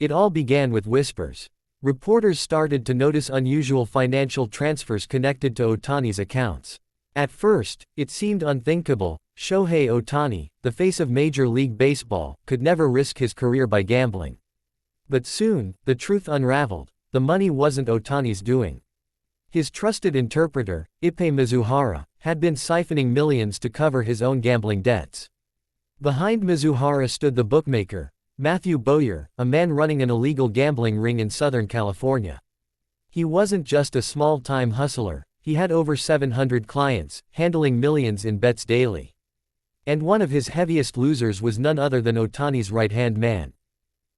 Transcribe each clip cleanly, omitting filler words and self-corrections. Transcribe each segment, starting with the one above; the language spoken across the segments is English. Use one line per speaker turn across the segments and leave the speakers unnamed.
It all began with whispers. Reporters started to notice unusual financial transfers connected to Ohtani's accounts. At first, it seemed unthinkable. Shohei Ohtani, the face of Major League Baseball, could never risk his career by gambling. But soon, the truth unraveled. The money wasn't Ohtani's doing. His trusted interpreter, Ippei Mizuhara, had been siphoning millions to cover his own gambling debts. Behind Mizuhara stood the bookmaker, Mathew Bowyer, a man running an illegal gambling ring in Southern California. He wasn't just a small-time hustler, he had over 700 clients, handling millions in bets daily. And one of his heaviest losers was none other than Ohtani's right-hand man.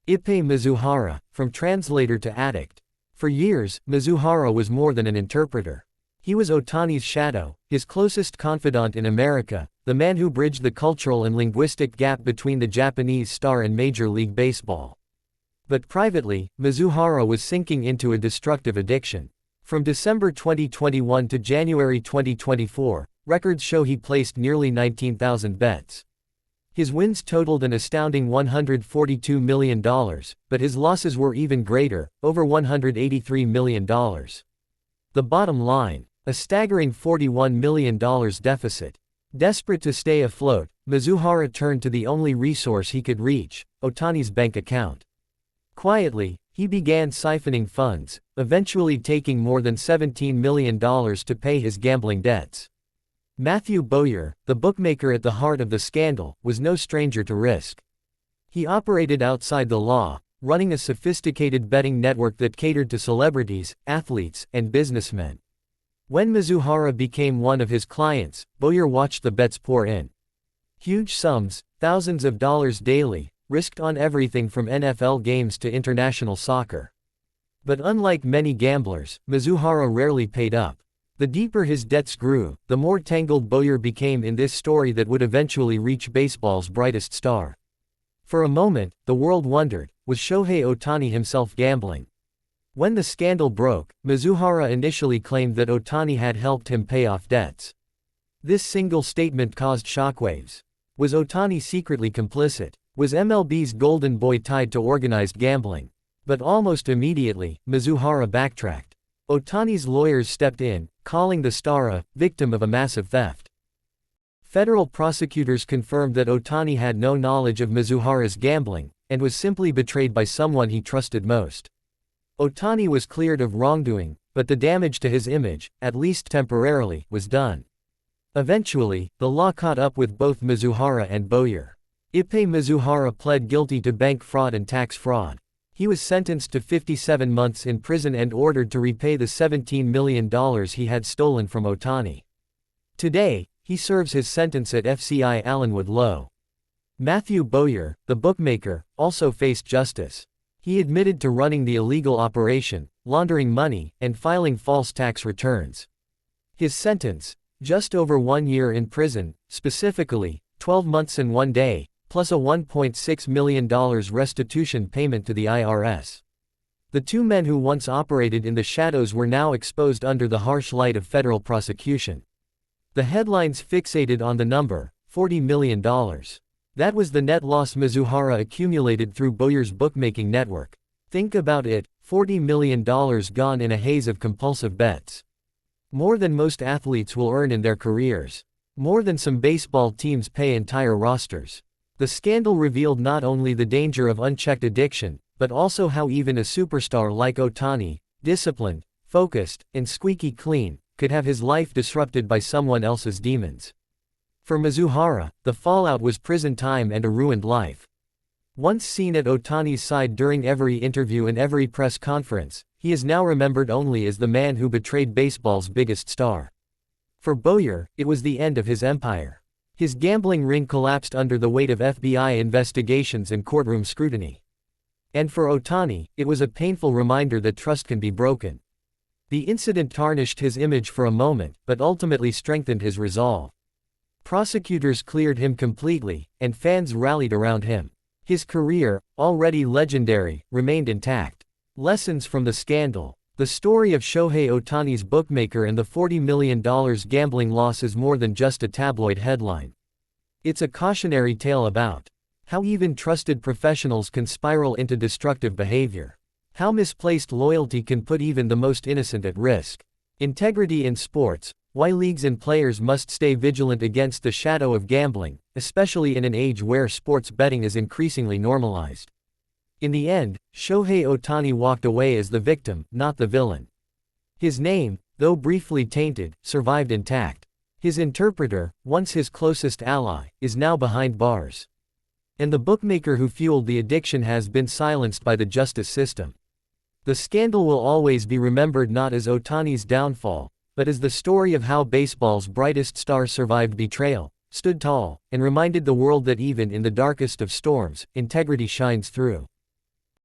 Ippei Mizuhara, from translator to addict. For years, Mizuhara was more than an interpreter. He was Ohtani's shadow, his closest confidant in America, the man who bridged the cultural and linguistic gap between the Japanese star and Major League Baseball. But privately, Mizuhara was sinking into a destructive addiction. From December 2021 to January 2024, records show he placed nearly 19,000 bets. His wins totaled an astounding $142 million, but his losses were even greater, over $183 million. The bottom line, a staggering $41 million deficit. Desperate to stay afloat, Mizuhara turned to the only resource he could reach, Ohtani's bank account. Quietly, he began siphoning funds, eventually taking more than $17 million to pay his gambling debts. Mathew Bowyer, the bookmaker at the heart of the scandal, was no stranger to risk. He operated outside the law, running a sophisticated betting network that catered to celebrities, athletes, and businessmen. When Mizuhara became one of his clients, Bowyer watched the bets pour in. Huge sums, thousands of dollars daily, risked on everything from NFL games to international soccer. But unlike many gamblers, Mizuhara rarely paid up. The deeper his debts grew, the more tangled Bowyer became in this story that would eventually reach baseball's brightest star. For a moment, the world wondered, was Shohei Ohtani himself gambling? When the scandal broke, Mizuhara initially claimed that Ohtani had helped him pay off debts. This single statement caused shockwaves. Was Ohtani secretly complicit? Was MLB's golden boy tied to organized gambling? But almost immediately, Mizuhara backtracked. Ohtani's lawyers stepped in, calling the star a victim of a massive theft. Federal prosecutors confirmed that Ohtani had no knowledge of Mizuhara's gambling, and was simply betrayed by someone he trusted most. Ohtani was cleared of wrongdoing, but the damage to his image, at least temporarily, was done. Eventually, the law caught up with both Mizuhara and Bowyer. Ippei Mizuhara pled guilty to bank fraud and tax fraud. He was sentenced to 57 months in prison and ordered to repay the $17 million he had stolen from Ohtani. Today, he serves his sentence at FCI Allenwood Low. Mathew Bowyer, the bookmaker, also faced justice. He admitted to running the illegal operation, laundering money, and filing false tax returns. His sentence, just over 1 year in prison, specifically, 12 months and 1 day, plus a $1.6 million restitution payment to the IRS. The two men who once operated in the shadows were now exposed under the harsh light of federal prosecution. The headlines fixated on the number, $40 million. That was the net loss Mizuhara accumulated through Bowyer's bookmaking network. Think about it, $40 million gone in a haze of compulsive bets. More than most athletes will earn in their careers. More than some baseball teams pay entire rosters. The scandal revealed not only the danger of unchecked addiction, but also how even a superstar like Ohtani, disciplined, focused, and squeaky clean, could have his life disrupted by someone else's demons. For Mizuhara, the fallout was prison time and a ruined life. Once seen at Ohtani's side during every interview and every press conference, he is now remembered only as the man who betrayed baseball's biggest star. For Bowyer, it was the end of his empire. His gambling ring collapsed under the weight of FBI investigations and courtroom scrutiny. And for Ohtani, it was a painful reminder that trust can be broken. The incident tarnished his image for a moment, but ultimately strengthened his resolve. Prosecutors cleared him completely, and fans rallied around him. His career, already legendary, remained intact. Lessons from the scandal. The story of Shohei Ohtani's bookmaker and the $40 million gambling loss is more than just a tabloid headline. It's a cautionary tale about How even trusted professionals can spiral into destructive behavior. How misplaced loyalty can put even the most innocent at risk. Integrity in sports. Why leagues and players must stay vigilant against the shadow of gambling, especially in an age where sports betting is increasingly normalized. In the end, Shohei Ohtani walked away as the victim, not the villain. His name, though briefly tainted, survived intact. His interpreter, once his closest ally, is now behind bars. And the bookmaker who fueled the addiction has been silenced by the justice system. The scandal will always be remembered not as Ohtani's downfall, but as the story of how baseball's brightest star survived betrayal, stood tall, and reminded the world that even in the darkest of storms, integrity shines through.